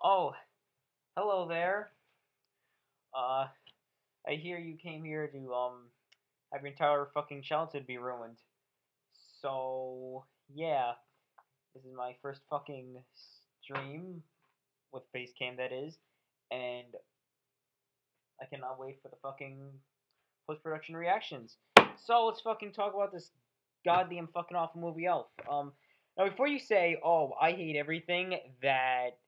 Oh, hello there. Uh, I hear you came here to have your entire fucking childhood be ruined. So yeah, this is my first fucking stream with Facecam that is, and I cannot wait for the fucking post production reactions. So let's fucking talk about this goddamn fucking awful movie Elf. Now before you say, oh, I hate everything that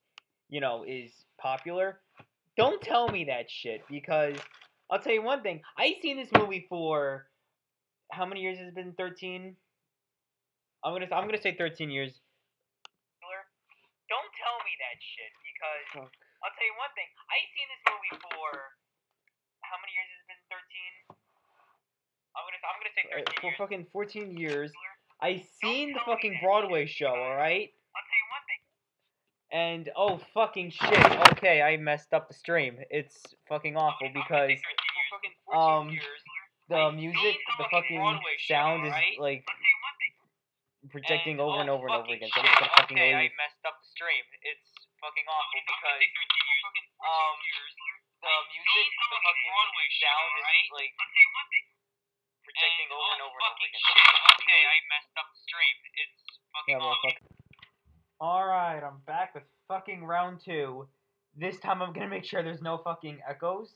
is popular, don't tell me that shit because I'll tell you one thing. I've seen this movie for how many years has it been? 13. I'm gonna say 13 years. Don't tell me that shit because I'll tell you one thing. I've seen this movie for how many years has it been? 13. I'm gonna say 13 for years. Fucking 14 years. I seen the fucking Broadway show. All right. I'll tell you one thing. And oh fucking shit. Okay, I messed up the stream. It's fucking awful because the music, the fucking sound is like projecting over and over and over again. So I'm just gonna fucking leave. I messed up the stream. It's fucking awful because the music, the fucking sound is like projecting over and over and over again. Okay, I messed up the stream. It's fucking awful. Alright, I'm back with fucking round two. This time I'm gonna make sure there's no fucking echoes.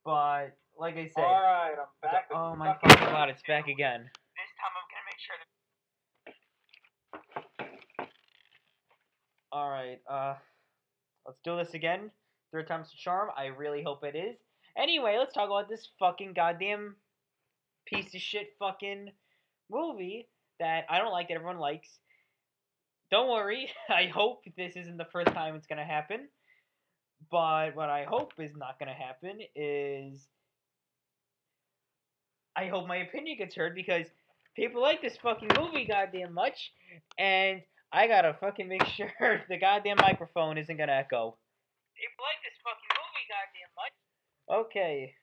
But, like I said... Alright, I'm back with oh my fucking god, it's back again. This time I'm gonna make sure Alright, let's do this again. Third time's the charm. I really hope it is. Anyway, let's talk about this fucking goddamn piece of shit fucking movie that I don't like that everyone likes. Don't worry, I hope this isn't the first time it's gonna happen. But what I hope is not gonna happen is I hope my opinion gets heard because people like this fucking movie goddamn much, and I gotta fucking make sure the goddamn microphone isn't gonna echo. People like this fucking movie goddamn much. Okay.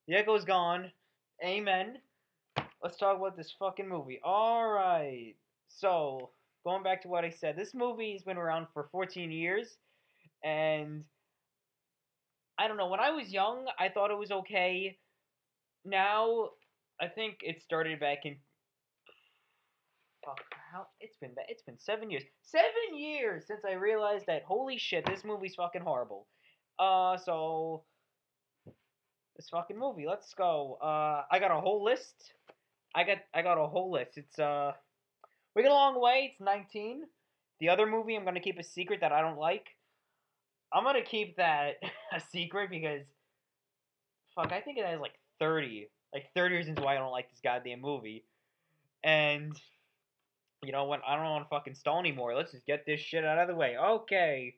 The echo's gone. Amen. Let's talk about this fucking movie. Alright. So, going back to what I said, this movie's been around for 14 years, and I don't know, when I was young, I thought it was okay. Now, I think it started back in fuck, it's been 7 years. 7 years since I realized that holy shit, this movie's fucking horrible. So this fucking movie, let's go. I got a whole list. I got a whole list. It's we get a long way, it's 19. The other movie I'm gonna keep a secret that I don't like. I'm gonna keep that a secret because fuck, I think it has like 30 reasons why I don't like this goddamn movie. And you know what? I don't want to fucking stall anymore. Let's just get this shit out of the way. Okay,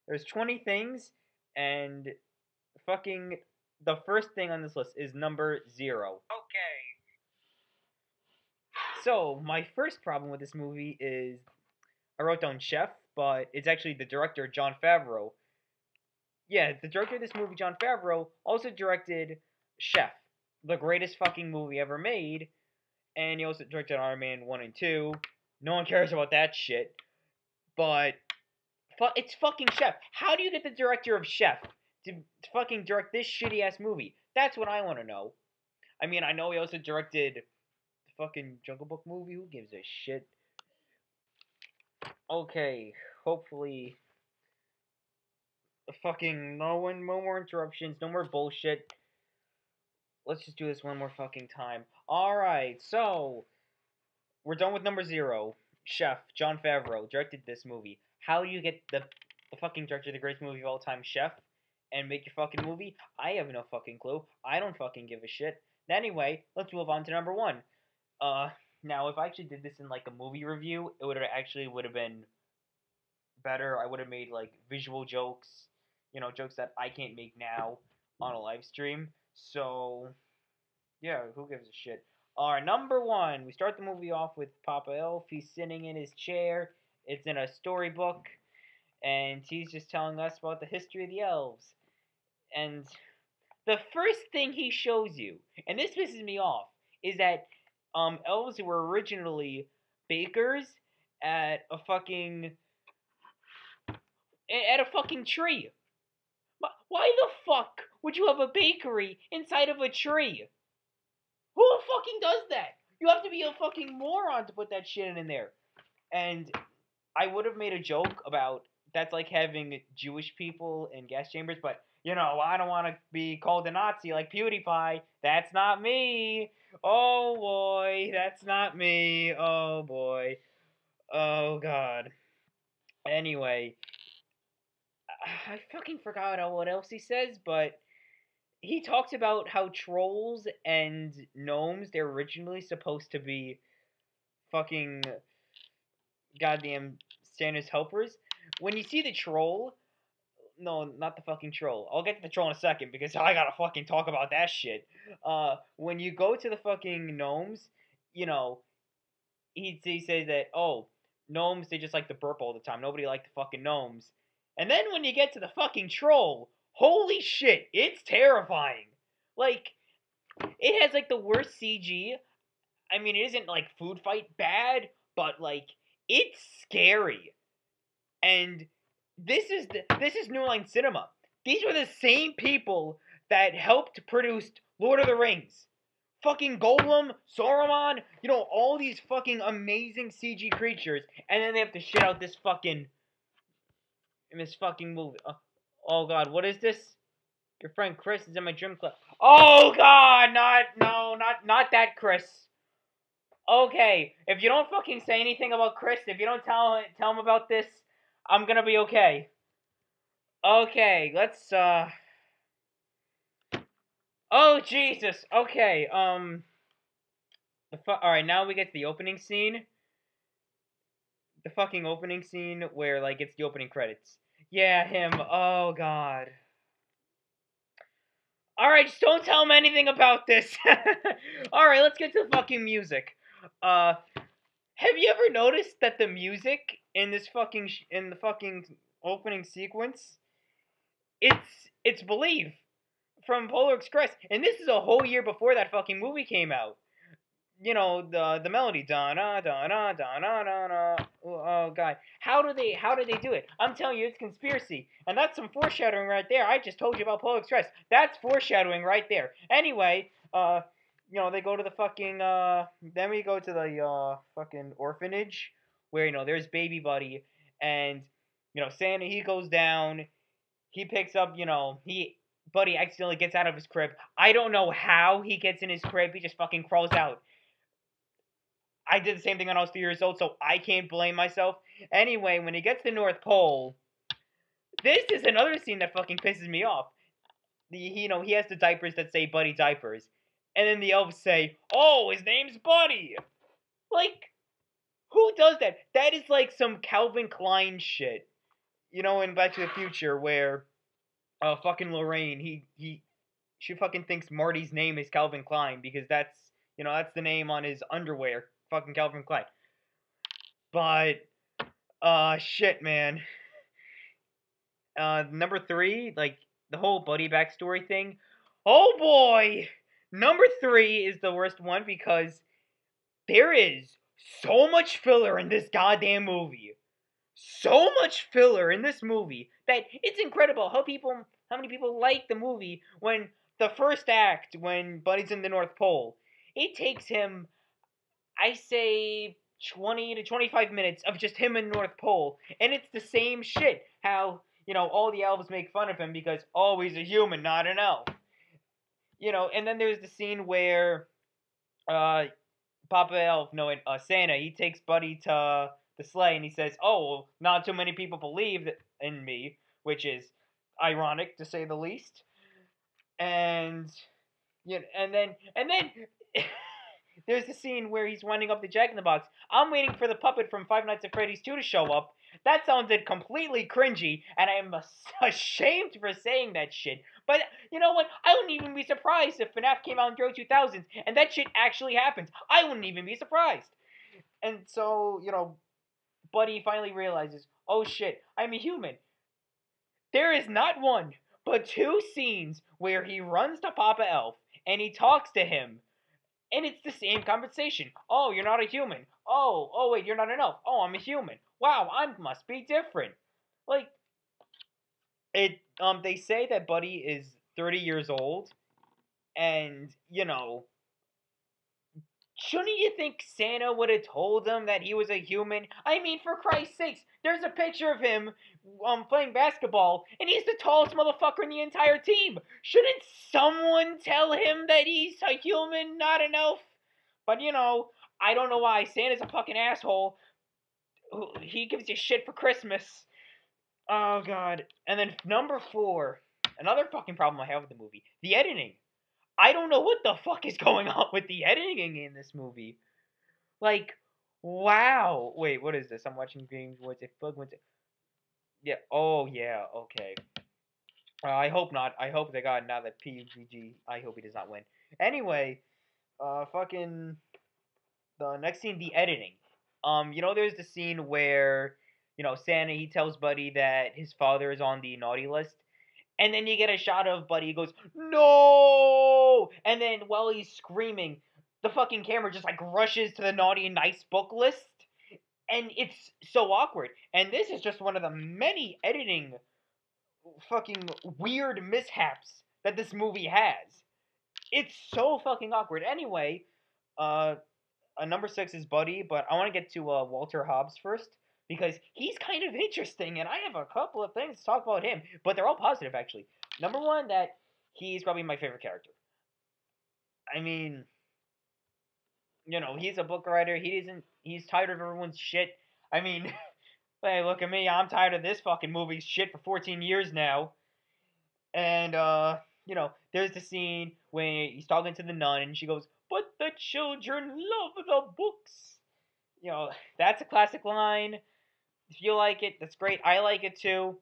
there's 20 things, and fucking the first thing on this list is number 0. Okay. So my first problem with this movie is I wrote down Chef, but it's actually the director Jon Favreau. Yeah, the director of this movie, Jon Favreau, also directed Chef, the greatest fucking movie ever made, and he also directed Iron Man 1 and 2. No one cares about that shit. But it's fucking Chef. How do you get the director of Chef to fucking direct this shitty ass movie? That's what I want to know. I mean, I know he also directed the fucking Jungle Book movie. Who gives a shit? Okay, hopefully, fucking no more interruptions, no more bullshit. Let's just do this one more fucking time. Alright, so, we're done with number 0. Chef, Jon Favreau, directed this movie. How do you get the fucking director of the greatest movie of all time, Chef, and make your fucking movie? I have no fucking clue. I don't fucking give a shit. Anyway, let's move on to number 1. Now, if I actually did this in, like, a movie review, it would have been better. I would have made, like, visual jokes, jokes that I can't make now on a live stream. So, yeah, who gives a shit? Alright, number 1. We start the movie off with Papa Elf. He's sitting in his chair. It's in a storybook. And he's just telling us about the history of the elves. And the first thing he shows you, and this pisses me off, is that elves were originally bakers at a fucking at a fucking tree. Why the fuck would you have a bakery inside of a tree? Who fucking does that? You have to be a fucking moron to put that shit in there. And I would have made a joke about that's like having Jewish people in gas chambers, but I don't want to be called a Nazi like PewDiePie. That's not me. Oh boy, that's not me. Oh boy. Oh god. Anyway, I fucking forgot what else he says, but he talks about how trolls and gnomes, they're originally supposed to be fucking goddamn Santa's helpers. When you see the troll, no, not the fucking troll. I'll get to the troll in a second because I gotta fucking talk about that shit. When you go to the fucking gnomes, you know, he says that, oh, gnomes, they just like to burp all the time. Nobody liked the fucking gnomes. And then when you get to the fucking troll, holy shit, it's terrifying. Like, it has like the worst CG. I mean, it isn't like Food Fight bad, but like it's scary. And this is New Line Cinema. These were the same people that helped produce Lord of the Rings. Fucking Golem, Saruman, all these fucking amazing CG creatures, and then they have to shit out this fucking movie. Oh god, what is this? Your friend Chris is in my gym club. Oh god, not that Chris. Okay, if you don't fucking say anything about Chris, if you don't tell him about this, I'm gonna be okay. Okay, let's oh Jesus. Okay, alright, now we get to the opening scene. The fucking opening scene where like it's the opening credits. Yeah, him. Oh god. Alright, just don't tell him anything about this. Alright, let's get to the fucking music. Have you ever noticed that the music in this fucking in the fucking opening sequence, it's Believe from Polar Express, and this is a whole year before that fucking movie came out. The melody, da na da na da na da na. Oh god, how do they do it? I'm telling you, it's conspiracy, and that's some foreshadowing right there. I just told you about Polar Express. That's foreshadowing right there. Anyway, they go to the fucking then we go to the fucking orphanage where there's Baby Buddy, and Santa, he goes down, he picks up, Buddy accidentally gets out of his crib. I don't know how he gets in his crib. He just fucking crawls out. I did the same thing when I was 3 years old, so I can't blame myself. Anyway, when he gets to North Pole, this is another scene that fucking pisses me off. He has the diapers that say Buddy Diapers. And then the elves say, oh, his name's Buddy. Like, who does that? That is like some Calvin Klein shit. In Back to the Future where fucking Lorraine, she fucking thinks Marty's name is Calvin Klein because that's the name on his underwear. Fucking Calvin Klein. But, shit, man. Number 3, like, the whole Buddy backstory thing. Oh boy! Number 3 is the worst one because there is so much filler in this goddamn movie. So much filler in this movie that it's incredible how many people like the movie when the first act, when Buddy's in the North Pole, it takes him, I say, 20 to 25 minutes of just him in North Pole, and it's the same shit. How, all the elves make fun of him because, oh, he's a human, not an elf. And then there's the scene where, Papa Elf, Santa, he takes Buddy to the sleigh, and he says, oh, well, not too many people believe in me, which is ironic, to say the least. And, and then, there's the scene where he's winding up the Jack-in-the-Box. I'm waiting for the puppet from Five Nights at Freddy's 2 to show up. That sounded completely cringy, and I'm ashamed for saying that shit. But, you know what? I wouldn't even be surprised if FNAF came out in the early 2000s, and that shit actually happens. I wouldn't even be surprised. And so, Buddy finally realizes, oh shit, I'm a human. There is not one, but 2 scenes where he runs to Papa Elf, and he talks to him. And it's the same conversation. Oh, you're not a human. Oh, wait, you're not an elf. Oh, I'm a human. Wow, I must be different. Like, They say that Buddy is 30 years old, and shouldn't you think Santa would have told him that he was a human? I mean, for Christ's sakes, there's a picture of him playing basketball, and he's the tallest motherfucker in the entire team. Shouldn't someone tell him that he's a human, not an elf? But I don't know why. Santa's a fucking asshole. He gives you shit for Christmas. Oh god. And then number 4, another fucking problem I have with the movie: the editing. I don't know what the fuck is going on with the editing in this movie. Like, wow. Wait, what is this? I'm watching games. What's it? What's it? Yeah. Oh, yeah. Okay. I hope not. I hope they got now that PUBG. I hope he does not win. Anyway, fucking the next scene, the editing. There's the scene where Santa, he tells Buddy that his father is on the naughty list, and then you get a shot of Buddy. He goes, "No!" And then while he's screaming, the fucking camera just like rushes to the naughty and nice book list, and it's so awkward. And this is just one of the many editing fucking weird mishaps that this movie has. It's so fucking awkward. Anyway, uh, number 6 is Buddy, but I want to get to Walter Hobbs first because he's kind of interesting, and I have a couple of things to talk about him, but they're all positive actually. Number 1, that he's probably my favorite character. I mean, he's a book writer. He's tired of everyone's shit. I mean, hey, look at me. I'm tired of this fucking movie's shit for 14 years now. And there's the scene when he's talking to the nun, and she goes, "But the children love the books." That's a classic line. If you like it, that's great. I like it too.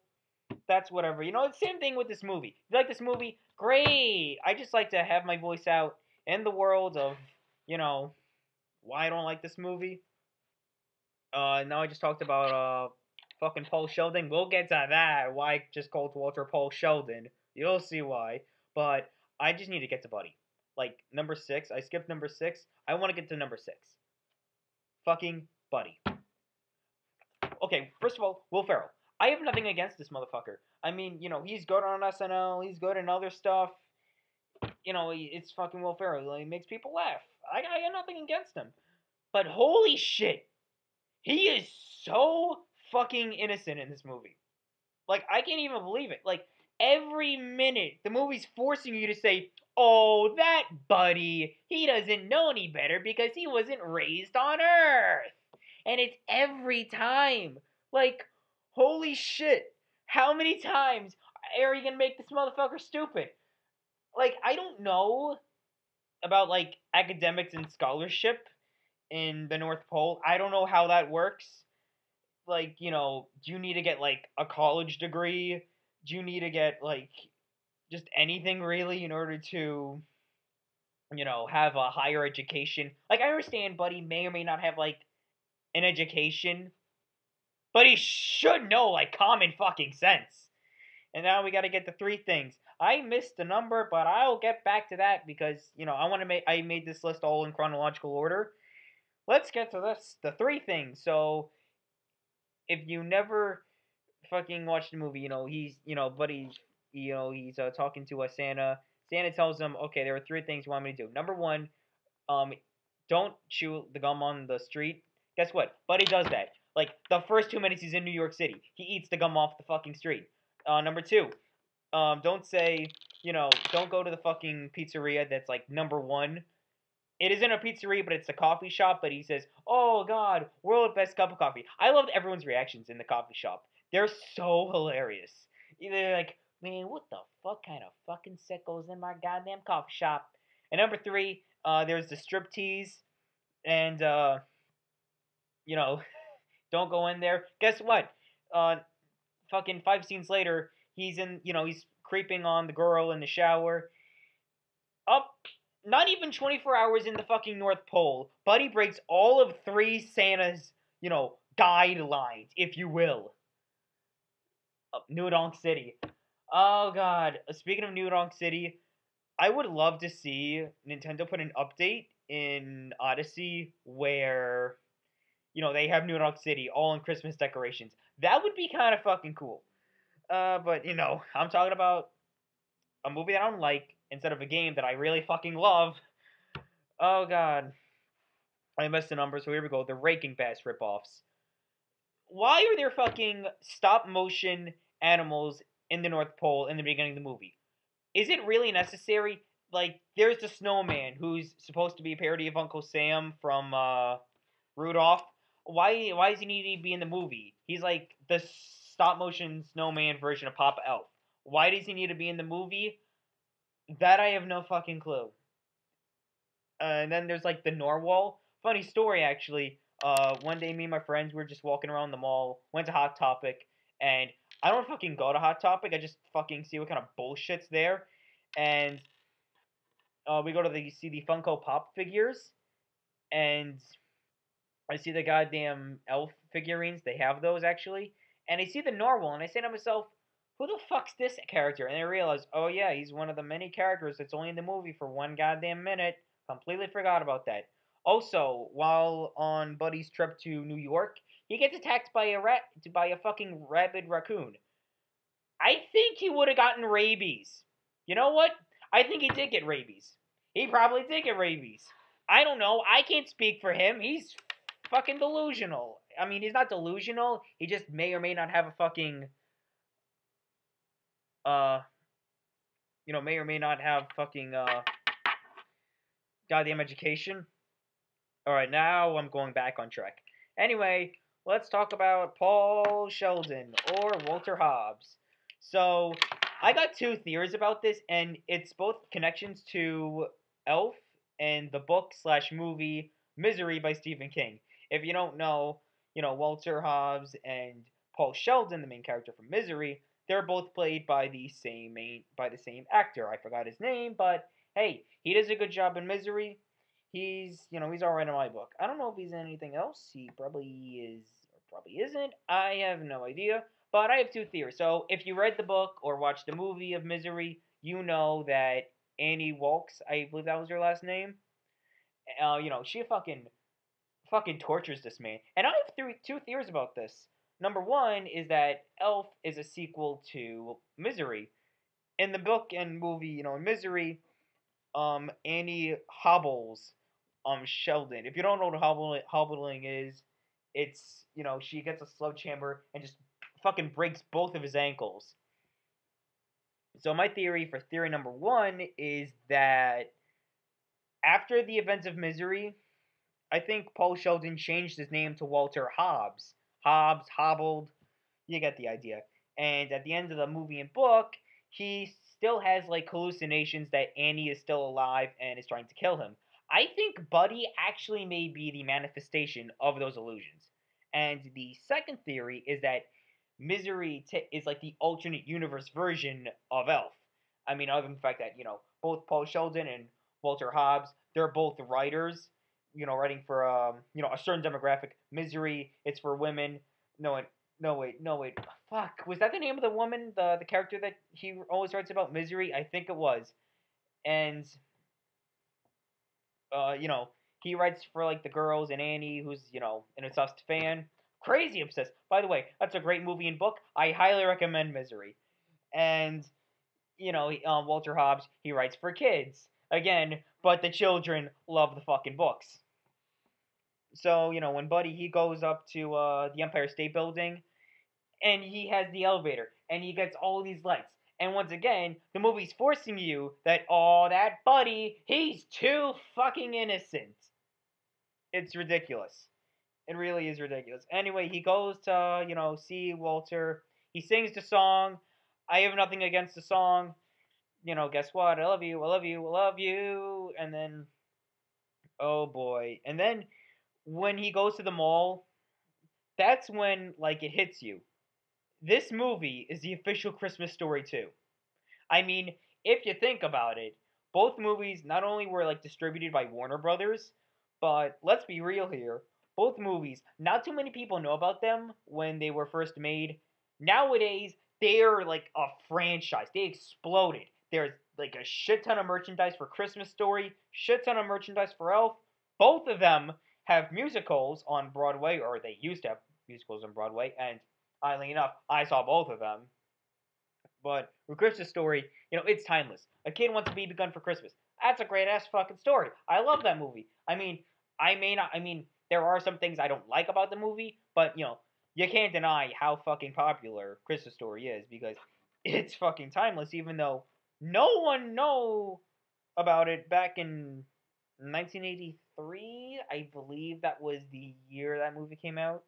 That's whatever. It's the same thing with this movie. If you like this movie, great. I just like to have my voice out in the world of, why I don't like this movie. Now I just talked about fucking Paul Sheldon. We'll get to that. Why I just called Walter Paul Sheldon. You'll see why. But I just need to get to Buddy. Like number 6. I skipped number 6. I want to get to number 6. Fucking Buddy. Okay, first of all, Will Ferrell. I have nothing against this motherfucker. I mean, he's good on SNL. He's good in other stuff. It's fucking Will Ferrell. He makes people laugh. I got nothing against him. But holy shit, he is so fucking innocent in this movie. Like, I can't even believe it. Like, every minute, the movie's forcing you to say, "Oh, that Buddy, he doesn't know any better because he wasn't raised on Earth." And it's every time. Like, holy shit. How many times are you gonna make this motherfucker stupid? Like, I don't know about, like, academics and scholarship in the North Pole. I don't know how that works. Like, do you need to get, like, a college degree? Do you need to get, like, just anything really in order to, have a higher education? Like, I understand Buddy may or may not have, like, an education, but he should know, like, common fucking sense. And now we gotta get the 3 things. I missed a number, but I'll get back to that because, I made this list all in chronological order. Let's get to this, the 3 things. So, if you never fucking watched the movie, Buddy, he's talking to a Santa. Santa tells him, okay, there are 3 things you want me to do. Number 1, um, don't chew the gum on the street. Guess what? Buddy does that. Like, the first 2 minutes he's in New York City, he eats the gum off the fucking street. Number 2, don't say, don't go to the fucking pizzeria that's like number 1. It isn't a pizzeria, but it's a coffee shop. But he says, "Oh God, world best cup of coffee." I loved everyone's reactions in the coffee shop. They're so hilarious. They're like, "Man, what the fuck kind of fucking sickos in my goddamn coffee shop?" And number 3, there's the strip tease, and you know, don't go in there. Guess what? Fucking 5 scenes later, he's in. He's creeping on the girl in the shower. Up, not even 24 hours in the fucking North Pole, Buddy breaks all of 3 Santa's, guidelines, if you will. New Donk City. Oh god. Speaking of New Donk City, I would love to see Nintendo put an update in Odyssey where, they have New Donk City all in Christmas decorations. That would be kind of fucking cool. But I'm talking about a movie that I don't like instead of a game that I really fucking love. Oh god, I missed the number. So here we go. The Raking Bass ripoffs. Why are there fucking stop motion animals in the North Pole in the beginning of the movie? Is it really necessary? Like, there's the snowman who's supposed to be a parody of Uncle Sam from Rudolph. Why does he need to be in the movie? He's like the stop motion snowman version of Papa Elf. Why does he need to be in the movie? That I have no fucking clue. And then there's like the Narwhal. Funny story actually. One day me and my friends were just walking around the mall, went to Hot Topic, and I don't fucking go to Hot Topic. I just fucking see what kind of bullshit's there, and we go to see the Funko Pop figures, and I see the goddamn elf figurines. They have those actually, and I see the Narwhal, and I say to myself, "Who the fuck's this character?" And I realize, oh yeah, he's one of the many characters that's only in the movie for one goddamn minute. Completely forgot about that. Also, while on Buddy's trip to New York, he gets attacked by a fucking rabid raccoon. I think he would have gotten rabies. You know what? I think he did get rabies. He probably did get rabies. I don't know. I can't speak for him. He's fucking delusional. I mean, he's not delusional. He just may or may not have a fucking uh, may or may not have fucking goddamn education. All right, now I'm going back on track. Anyway, let's talk about Paul Sheldon or Walter Hobbs. So, I got two theories about this, and it's both connections to Elf and the book slash movie Misery by Stephen King. If you don't know, Walter Hobbs and Paul Sheldon, the main character from Misery, they're both played by the same actor. I forgot his name, but hey, he does a good job in Misery. He's all right in my book. I don't know if he's in anything else. He probably is or probably isn't. I have no idea. But I have two theories. So if you read the book or watched the movie of Misery, you know that Annie Wilkes, I believe that was her last name. She fucking tortures this man. And I have two theories about this. Number one is that Elf is a sequel to Misery. In the book and movie, in Misery, Annie hobbles Sheldon. If you don't know what hobbling is, it's she gets a sledgehammer and just fucking breaks both of his ankles. So my theory for theory number one is that after the events of Misery, I think Paul Sheldon changed his name to Walter Hobbs. Hobbs, hobbled, you get the idea. And at the end of the movie and book, he still has like hallucinations that Annie is still alive and is trying to kill him. I think Buddy actually may be the manifestation of those illusions. And the second theory is that Misery is like the alternate universe version of Elf. I mean, other than the fact that, both Paul Sheldon and Walter Hobbs, they're both writers, writing for, a certain demographic. Misery, it's for women. No, no, wait. Fuck. Was that the name of the woman, the character that he always writes about? Misery? I think it was. And, he writes for, like, the girls and Annie, who's, an obsessed fan. Crazy obsessed. By the way, that's a great movie and book. I highly recommend Misery. And, Walter Hobbs, he writes for kids. Again, but the children love the fucking books. So, when Buddy, he goes up to the Empire State Building, and he has the elevator, and he gets all these lights. And once again, the movie's forcing you that, oh, that Buddy, he's too fucking innocent. It's ridiculous. It really is ridiculous. Anyway, he goes to, see Walter. He sings the song. I have nothing against the song. Guess what? I love you, I love you, I love you. And then, oh boy. And then, when he goes to the mall, that's when, like, it hits you. This movie is the official Christmas story too. I mean, if you think about it, both movies not only were like distributed by Warner Brothers, but let's be real here, both movies, not too many people know about them when they were first made. Nowadays, they're like a franchise. They exploded. There's like a shit ton of merchandise for Christmas Story, shit ton of merchandise for Elf. Both of them have musicals on Broadway, or they used to have musicals on Broadway, and oddly enough, I saw both of them. But with Christmas Story, it's timeless. A kid wants a BB gun for Christmas. That's a great ass fucking story. I love that movie. I mean, I may not. I mean, there are some things I don't like about the movie, but you can't deny how fucking popular Christmas Story is because it's fucking timeless. Even though no one know about it back in 1983, I believe that was the year that movie came out.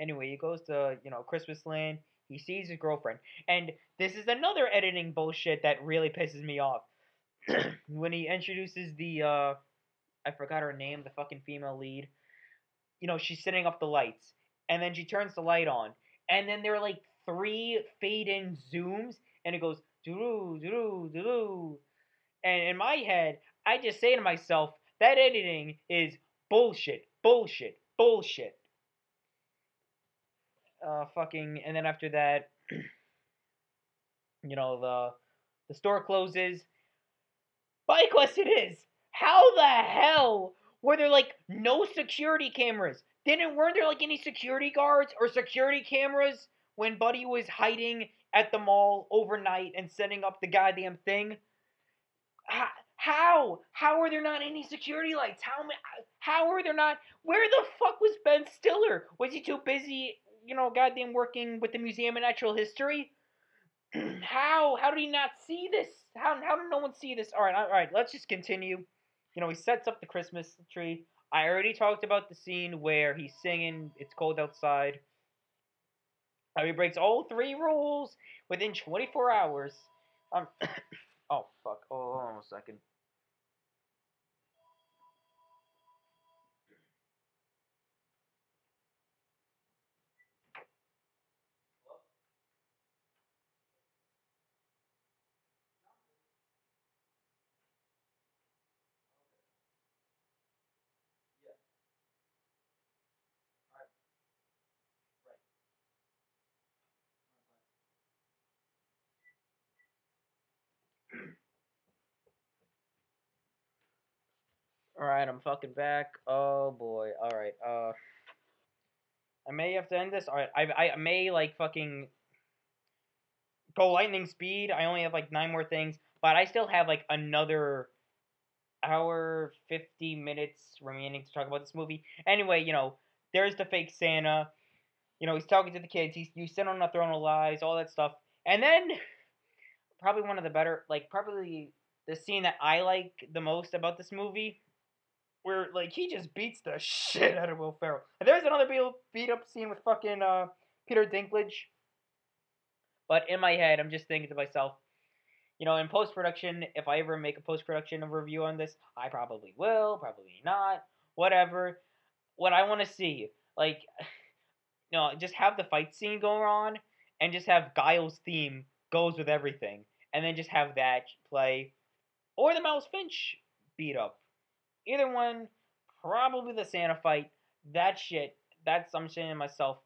Anyway, he goes to, Christmas Land. He sees his girlfriend. And this is another editing bullshit that really pisses me off. When he introduces I forgot her name, the fucking female lead. She's setting up the lights. And then she turns the light on. And then there are like three fade in zooms. And it goes, doo doo doo doo. And in my head, I just say to myself, that editing is bullshit, bullshit, bullshit. And then after that, the store closes. My question is, how the hell were there like no security cameras? Weren't there like any security guards or security cameras when Buddy was hiding at the mall overnight and setting up the goddamn thing? How are there not any security lights? How are there not? Where the fuck was Ben Stiller? Was he too busy, goddamn working with the Museum of Natural History? How did he not see this? How did no one see this? All right. Let's just continue. He sets up the Christmas tree. I already talked about the scene where he's singing "It's Cold Outside." He breaks all three rules within 24 hours. Um. Oh fuck. Oh, hold on a second. All right, I'm fucking back. Oh boy. All right. I may have to end this. All right. I may like fucking go lightning speed. I only have like 9 more things, but I still have like another hour 50 minutes remaining to talk about this movie. Anyway, there's the fake Santa. He's talking to the kids. You sit on a throne of lies, all that stuff, and then probably one of the better, like probably the scene that I like the most about this movie, where like he just beats the shit out of Will Ferrell. And there's another beat up scene with fucking Peter Dinklage. But in my head, I'm just thinking to myself, in post production, if I ever make a post production review on this, I probably will, probably not, whatever. What I want to see, like, just have the fight scene go on, and just have Guile's theme goes with everything, and then just have that play, or the Miles Finch beat up. Either one, probably the Santa fight. That shit, I'm saying to myself,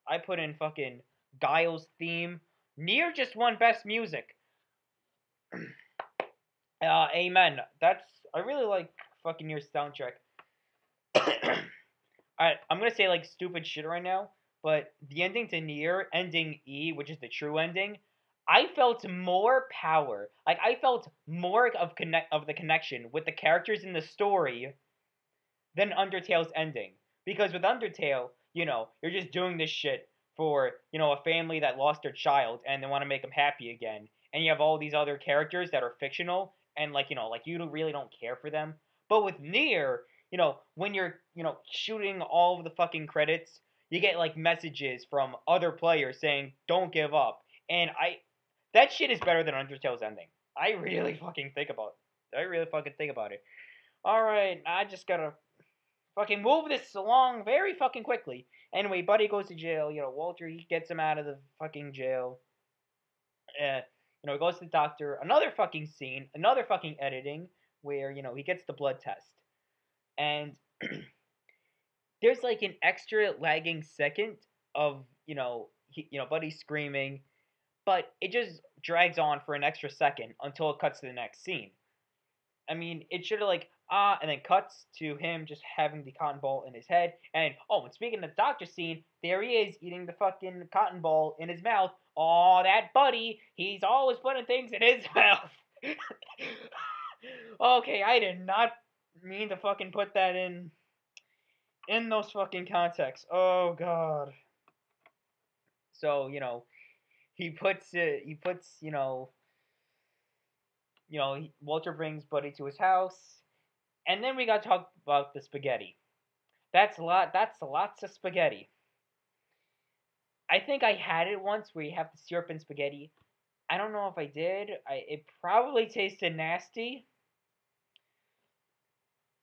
I put in fucking Guile's theme. Nier just won Best Music. Amen. I really like fucking your soundtrack. Alright, I'm gonna say like stupid shit right now, but the ending to Nier, ending E, which is the true ending, I felt more power. Like I felt more of the connection with the characters in the story than Undertale's ending. Because with Undertale, you're just doing this shit for, a family that lost their child and they want to make them happy again. And you have all these other characters that are fictional and like you really don't care for them. But with Nier, when you're, shooting all of the fucking credits, you get like messages from other players saying, "Don't give up." And that shit is better than Undertale's ending. I really fucking think about it. I really fucking think about it. Alright, I just gotta fucking move this along very fucking quickly. Anyway, Buddy goes to jail. Walter, he gets him out of the fucking jail. Uh, he goes to the doctor. Another fucking scene, another fucking editing where, he gets the blood test. And there's like an extra lagging second of, Buddy screaming, but it just drags on for an extra second until it cuts to the next scene. I mean, it should have like And then cuts to him just having the cotton ball in his head. And and speaking of the doctor scene, there he is eating the fucking cotton ball in his mouth. Oh, that buddy, he's always putting things in his mouth. Okay, I did not mean to fucking put that in those fucking contexts. Oh god. So, Walter brings Buddy to his house, and then we got to talk about the spaghetti. That's lots of spaghetti. I think I had it once where you have the syrup and spaghetti. I don't know if I did. It probably tasted nasty.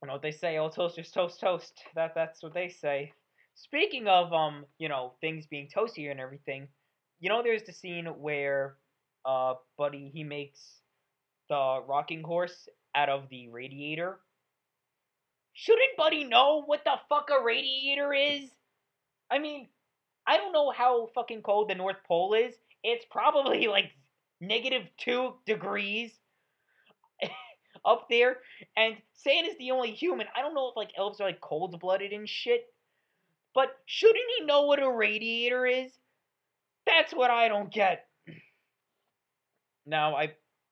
You know what they say, all toasters toast toast. That's what they say. Speaking of things being toasty and everything, there's the scene where Buddy he makes the rocking horse out of the radiator. Shouldn't Buddy know what the fuck a radiator is? I mean, I don't know how fucking cold the North Pole is. It's probably like -2 degrees up there. And Santa's the only human. I don't know if like elves are like cold blooded and shit. But shouldn't he know what a radiator is? That's what I don't get. Now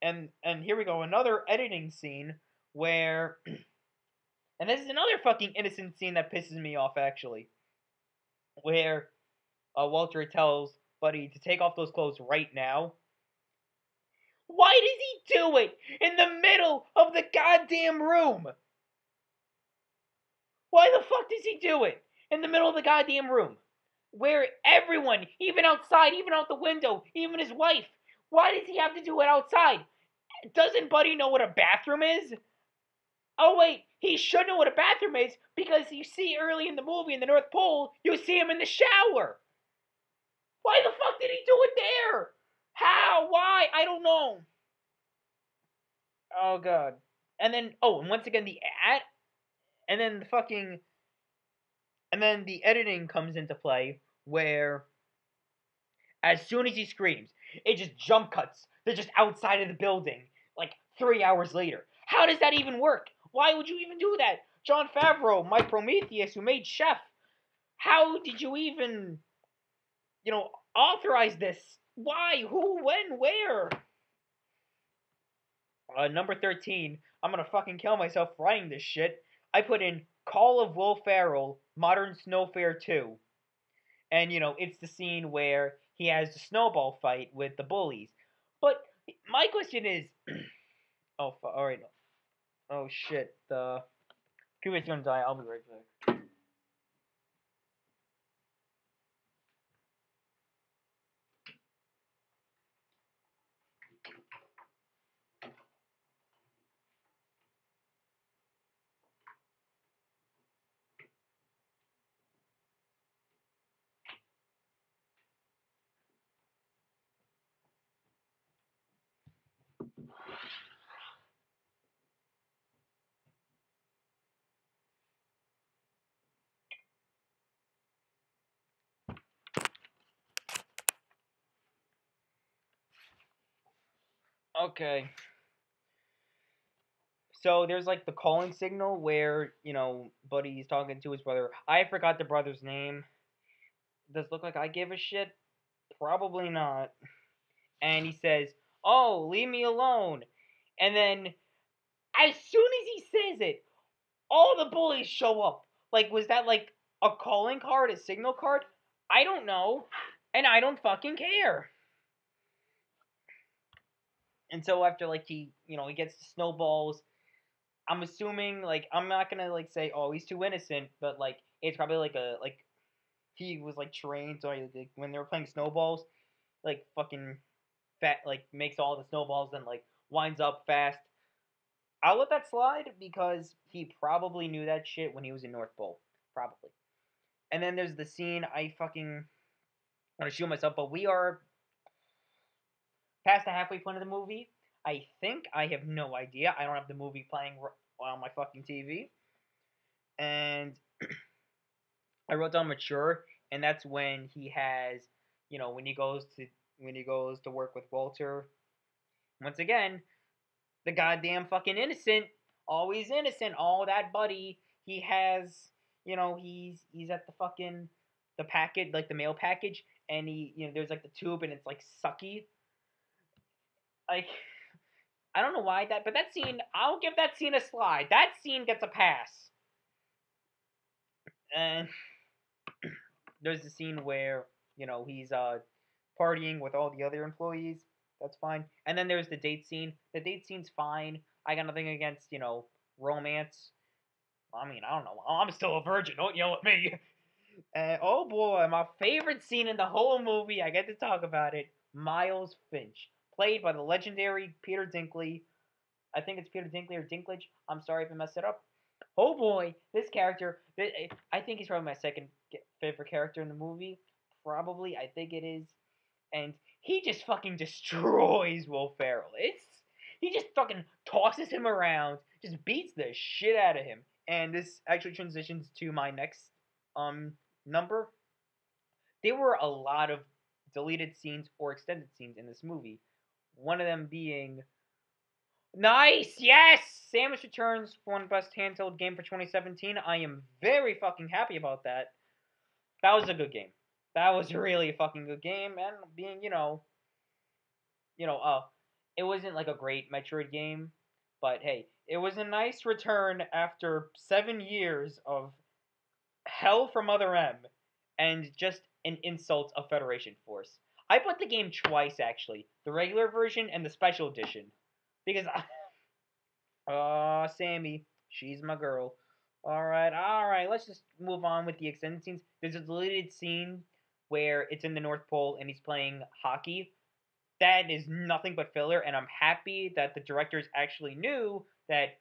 and here we go, another editing scene where and this is another fucking innocent scene that pisses me off actually. Where Walter tells Buddy to take off those clothes right now. Why does he do it in the middle of the goddamn room? Why the fuck does he do it in the middle of the goddamn room? Where everyone, even outside, even out the window, even his wife, why does he have to do it outside? Doesn't Buddy know what a bathroom is? Oh wait, he should know what a bathroom is because you see early in the movie in the North Pole, you see him in the shower. Why the fuck did he do it there? How? Why? I don't know. Oh god. And then and once again the ad and then the editing comes into play where as soon as he screams, it just jump cuts. They're just outside of the building like 3 hours later. How does that even work? Why would you even do that? Jon Favreau, my Prometheus who made Chef. How did you even authorize this? Why? Who? When? Where? Number 13. I'm gonna fucking kill myself writing this shit. I put in Call of Will Ferrell, Modern Snow Fair 2. And, it's the scene where he has the snowball fight with the bullies. But my question is... alright. Oh, shit. The computer's gonna die. I'll be right back. Okay. So there's like the calling signal where, Buddy's talking to his brother. I forgot the brother's name. Does it look like I give a shit? Probably not. And he says, "Oh, leave me alone." And then as soon as he says it, all the bullies show up. Like, was that like a calling card, a signal card? I don't know. And I don't fucking care. And so after like he gets the snowballs, I'm assuming like I'm not gonna like say oh he's too innocent, but like it's probably like he was like trained so like, when they were playing snowballs, like fucking fat like makes all the snowballs and like winds up fast. I'll let that slide because he probably knew that shit when he was in North Pole, probably. And then there's the scene I fucking want to shoot myself, but we are past the halfway point of the movie. I think I have no idea. I don't have the movie playing on my fucking TV. And I wrote down mature, and that's when he has, when he goes to work with Walter. Once again, the goddamn fucking innocent. always innocent. Oh, that buddy, he has, he's at the fucking the package, like the mail package, and there's like the tube, and it's like sucky. Like, I don't know why but that scene, I'll give that scene a slide. That scene gets a pass. And there's the scene where he's partying with all the other employees. That's fine. And then there's the date scene. The date scene's fine. I got nothing against romance. I mean, I don't know. I'm still a virgin. Don't yell at me. And oh boy, my favorite scene in the whole movie. I get to talk about it. Miles Finch, played by the legendary Peter Dinkley. I think it's Peter Dinkley or Dinklage. I'm sorry if I messed it up. Oh boy, this character. I think he's probably my second favorite character in the movie. Probably, I think it is. And he just fucking destroys Will Ferrell. He just fucking tosses him around, just beats the shit out of him. And this actually transitions to my next number. There were a lot of deleted scenes or extended scenes in this movie. One of them being nice, yes! Samus Returns won Best Handheld Game for 2017. I am very fucking happy about that. That was a good game. That was really a fucking good game, and being, it wasn't like a great Metroid game, but hey, it was a nice return after 7 years of hell from Mother M and just an insult of Federation Force. I bought the game twice actually, the regular version and the special edition, because Sammy, she's my girl. All right. Let's just move on with the extended scenes. There's a deleted scene where it's in the North Pole and he's playing hockey. That is nothing but filler, and I'm happy that the directors actually knew that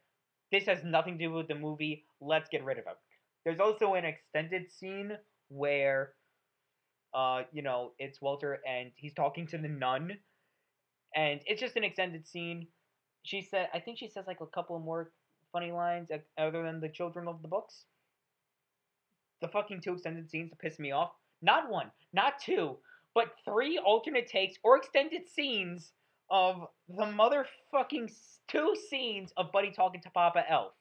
this has nothing to do with the movie. Let's get rid of him. There's also an extended scene where, it's Walter and he's talking to the nun, and it's just an extended scene. I think she says like a couple more funny lines other than the children of the books. The fucking two extended scenes to piss me off. Not one, not two, but three alternate takes or extended scenes of the motherfucking two scenes of Buddy talking to Papa Elf.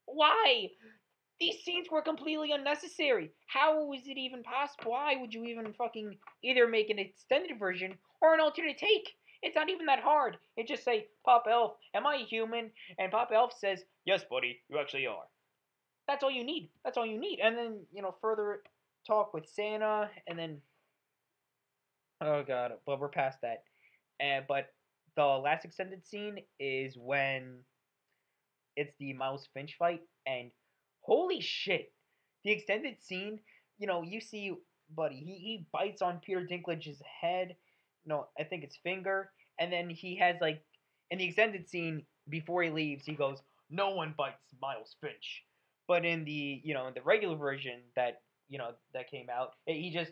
Why? These scenes were completely unnecessary. How was it even possible? Why would you even fucking either make an extended version or an alternate take? It's not even that hard. It just say, Papa Elf, am I human? And Papa Elf says, yes, buddy, you actually are. That's all you need. That's all you need. And then, further talk with Santa, and then, oh god, but we're past that. But the last extended scene is when it's the Miles Finch fight, and holy shit, the extended scene, you see, buddy, he bites on Peter Dinklage's head, no, I think it's finger, and then he has, like, in the extended scene, before he leaves, he goes, no one bites Miles Finch. But in the, in the regular version that came out, he just,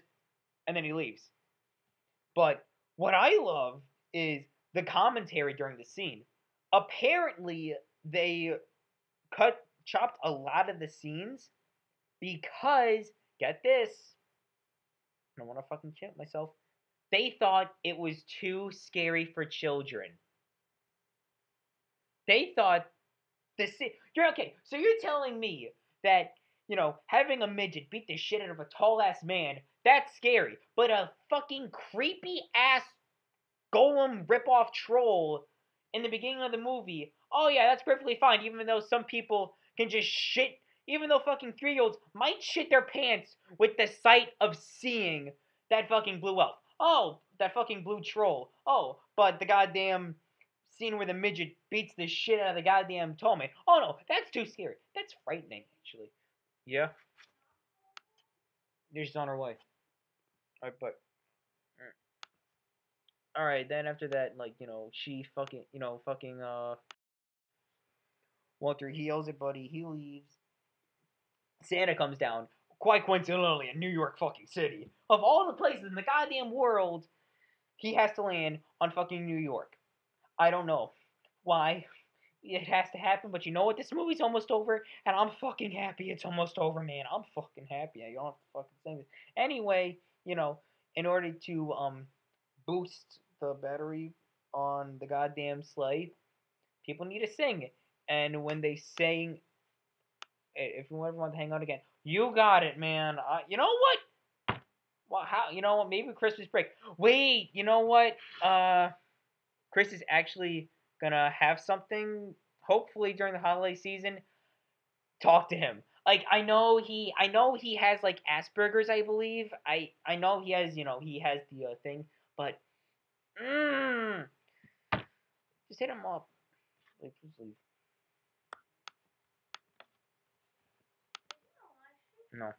and then he leaves. But what I love is the commentary during the scene. Apparently, they chopped a lot of the scenes because, get this, I don't want to fucking shit myself. They thought it was too scary for children. They thought you're okay. So you're telling me that having a midget beat the shit out of a tall ass man, that's scary, but a fucking creepy ass golem ripoff troll in the beginning of the movie, oh yeah, that's perfectly fine, even though some people can just shit, even though fucking 3-year-olds might shit their pants with the sight of seeing that fucking blue elf. Oh, that fucking blue troll. Oh, but the goddamn scene where the midget beats the shit out of the goddamn tall man. Oh no, that's too scary. That's frightening, actually. Yeah. She's on her way. Alright, but alright, then after that, like, she fucking, Walter, he yells at Buddy, he leaves. Santa comes down, quite coincidentally, in New York fucking City. Of all the places in the goddamn world, he has to land on fucking New York. I don't know why it has to happen, but you know what? This movie's almost over, and I'm fucking happy it's almost over, man. I'm fucking happy. I don't have to fucking say this. Anyway, in order to boost the battery on the goddamn sleigh, people need to sing. And when they say, if you ever want to hang out again, you got it, man. You know what? Well, how? You know what? Maybe Christmas break. Wait, you know what? Chris is actually gonna have something. Hopefully during the holiday season, talk to him. Like I know he has like Asperger's, I believe. I know he has, he has the thing, but mm, just hit him up. Like, please leave. No.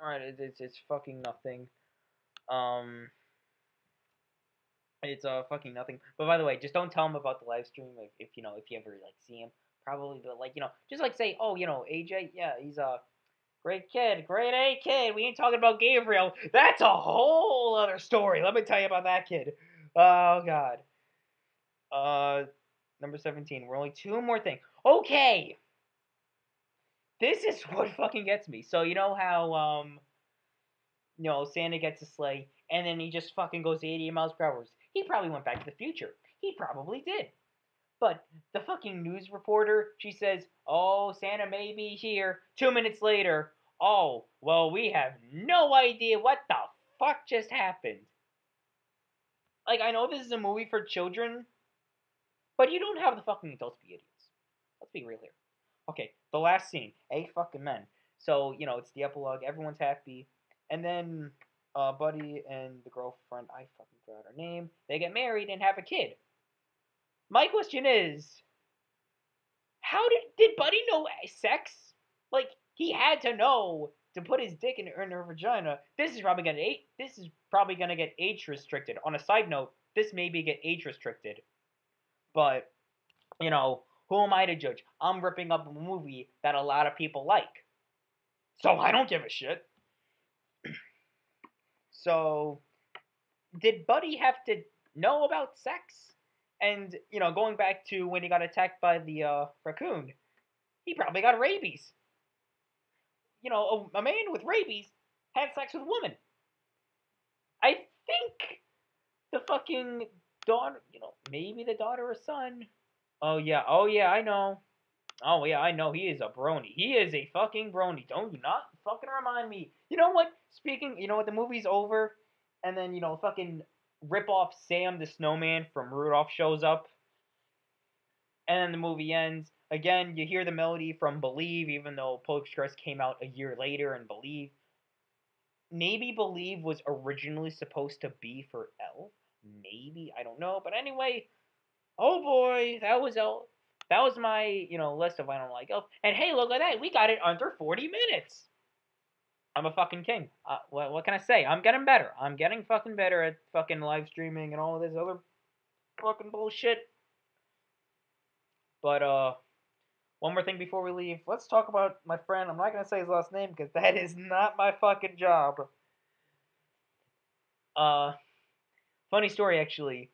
All right, it's fucking nothing. Um, it's fucking nothing. But by the way, just don't tell him about the live stream if you ever like see him. Probably, but like just like say, oh, AJ, yeah, he's a great kid, grade A kid. We ain't talking about Gabriel. That's a whole other story. Let me tell you about that kid. Oh God. Uh, number 17. We're only two more things. Okay. This is what fucking gets me. So you know how Santa gets a sleigh and then he just fucking goes 80 miles per hour. He probably went back to the future. He probably did. But the fucking news reporter, she says, "Oh, Santa may be here." 2 minutes later, "Oh, well, we have no idea what the fuck just happened." Like, I know this is a movie for children, but you don't have the fucking adults be idiots. Let's be real here. Okay, the last scene, A fucking men. So, it's the epilogue, everyone's happy. And then Buddy and the girlfriend, I fucking forgot her name, they get married and have a kid. My question is, how did Buddy know sex? Like, he had to know to put his dick in her vagina. This is probably gonna get age restricted. On a side note, this maybe get age restricted. But, who am I to judge? I'm ripping up a movie that a lot of people like. So I don't give a shit. So, did Buddy have to know about sex? And, going back to when he got attacked by the raccoon, he probably got rabies. A man with rabies had sex with a woman. I think the fucking daughter, maybe the daughter or son. Oh yeah, I know. Oh yeah, I know. He is a brony. He is a fucking brony. Don't you not fucking remind me. You know what? Speaking, the movie's over, and then fucking rip off Sam the Snowman from Rudolph shows up, and then the movie ends. Again, you hear the melody from Believe, even though Polar Express came out a year later, and maybe Believe was originally supposed to be for Elf. Maybe, I don't know. But anyway, oh boy, that was Elf. That was my, list of I don't like Elf. And hey, look at that. We got it under 40 minutes. I'm a fucking king. What can I say? I'm getting better. I'm getting fucking better at fucking live streaming and all this other fucking bullshit. But, one more thing before we leave. Let's talk about my friend. I'm not going to say his last name because that is not my fucking job. Uh, Funny story, actually.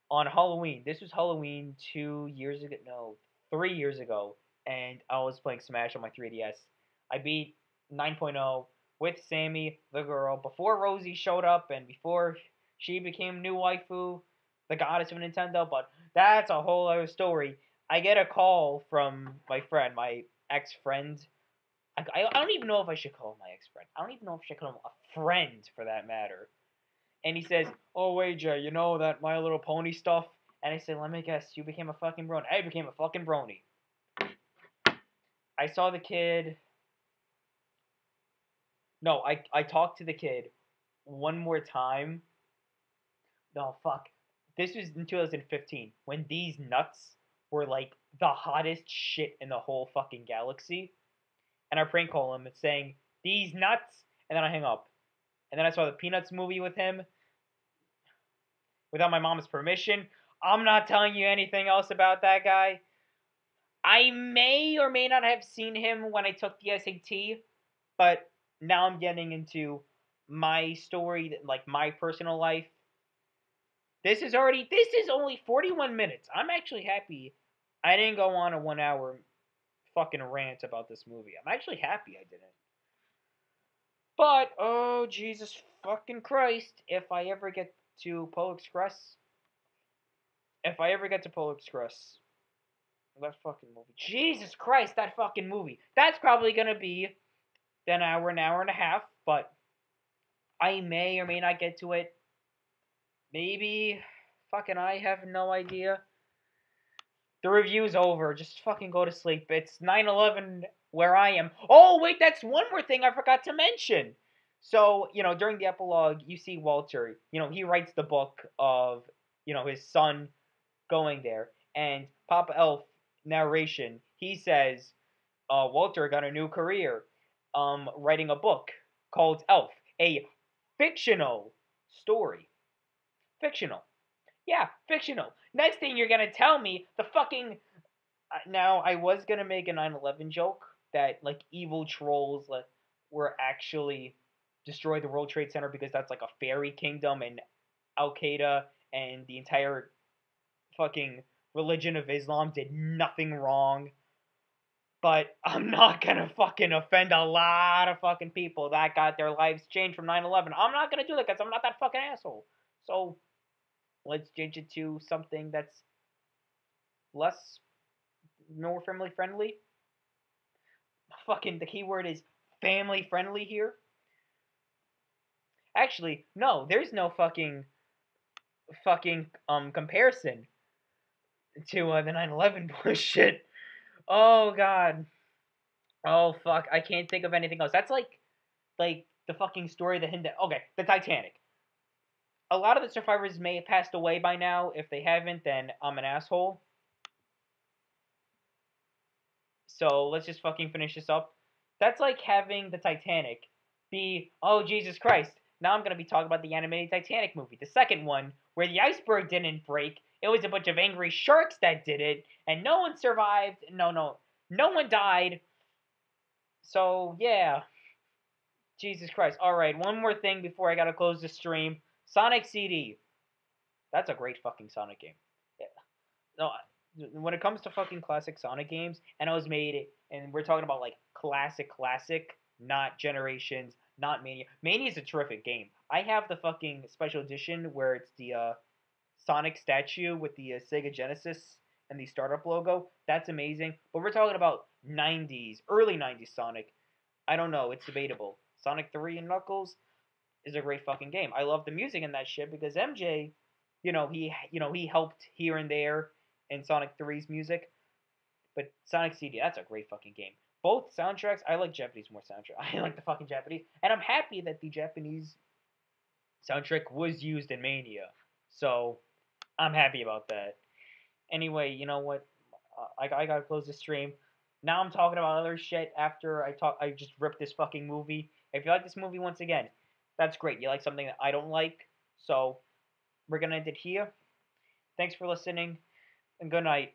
On Halloween, this was Halloween 2 years ago, no, 3 years ago, and I was playing Smash on my 3DS. I beat 9.0 with Sammy, the girl, before Rosie showed up and before she became new waifu, the goddess of Nintendo, but that's a whole other story. I get a call from my friend, my ex-friend. I don't even know if I should call him my ex-friend. I don't even know if I should call him a friend, for that matter. And he says, "Oh wait, Jay, you know that My Little Pony stuff?" And I said, "Let me guess, you became a fucking brony." I became a fucking brony. I saw the kid. No, I talked to the kid one more time. No, fuck. This was in 2015 when these nuts were like the hottest shit in the whole fucking galaxy. And I prank call him saying, "These nuts," and then I hang up. And then I saw the Peanuts movie with him without my mom's permission. I'm not telling you anything else about that guy. I may or may not have seen him when I took the SAT, but now I'm getting into my story, like my personal life. This is only 41 minutes. I'm actually happy I didn't go on a 1 hour fucking rant about this movie. I'm actually happy I didn't. But oh Jesus fucking Christ, if I ever get to Polar Express, that fucking movie. Jesus Christ, that fucking movie. That's probably gonna be an hour and a half, but I may or may not get to it. Maybe. Fucking I have no idea. The review's over. Just fucking go to sleep. It's 9/11 where I am. Oh, wait, that's one more thing I forgot to mention. So, during the epilogue, you see Walter. He writes the book of, his son going there. And Papa Elf narration, he says, Walter got a new career, writing a book called Elf, a fictional story. Fictional. Yeah, fictional. Next thing you're gonna tell me, the fucking. Now, I was gonna make a 9/11 joke that, like, evil trolls, like, were actually destroy the World Trade Center because that's, like, a fairy kingdom and Al Qaeda and the entire fucking religion of Islam did nothing wrong. But I'm not gonna fucking offend a lot of fucking people that got their lives changed from 9/11. I'm not gonna do that because I'm not that fucking asshole. So, let's change it to something that's less, more family friendly. Fucking the keyword is family friendly here. Actually, no, there's no fucking comparison to the 9/11 bullshit. Oh god. Oh fuck, I can't think of anything else. That's like the fucking story of the Hind. Okay, the Titanic. A lot of the survivors may have passed away by now. If they haven't, then I'm an asshole. So let's just fucking finish this up. That's like having the Titanic be, oh Jesus Christ. Now I'm gonna be talking about the animated Titanic movie, the second one, where the iceberg didn't break. It was a bunch of angry sharks that did it, and no one survived. No one died. So yeah, Jesus Christ. All right, one more thing before I gotta close the stream. Sonic CD. That's a great fucking Sonic game. Yeah. No, when it comes to fucking classic Sonic games, and it was made, and we're talking about like classic, not Generations, not Mania. Mania is a terrific game. I have the fucking special edition where it's the Sonic statue with the Sega Genesis and the startup logo. That's amazing. But we're talking about 90s, early 90s Sonic. I don't know. It's debatable. Sonic 3 and Knuckles is a great fucking game. I love the music in that shit because MJ, he helped here and there in Sonic 3's music. But Sonic CD, that's a great fucking game. Both soundtracks, I like Japanese more soundtrack. I like the fucking Japanese, and I'm happy that the Japanese soundtrack was used in Mania. So I'm happy about that. Anyway, you know what? I gotta close the stream. Now I'm talking about other shit after I just ripped this fucking movie. If you like this movie once again, that's great. You like something that I don't like, so we're gonna end it here. Thanks for listening, and good night.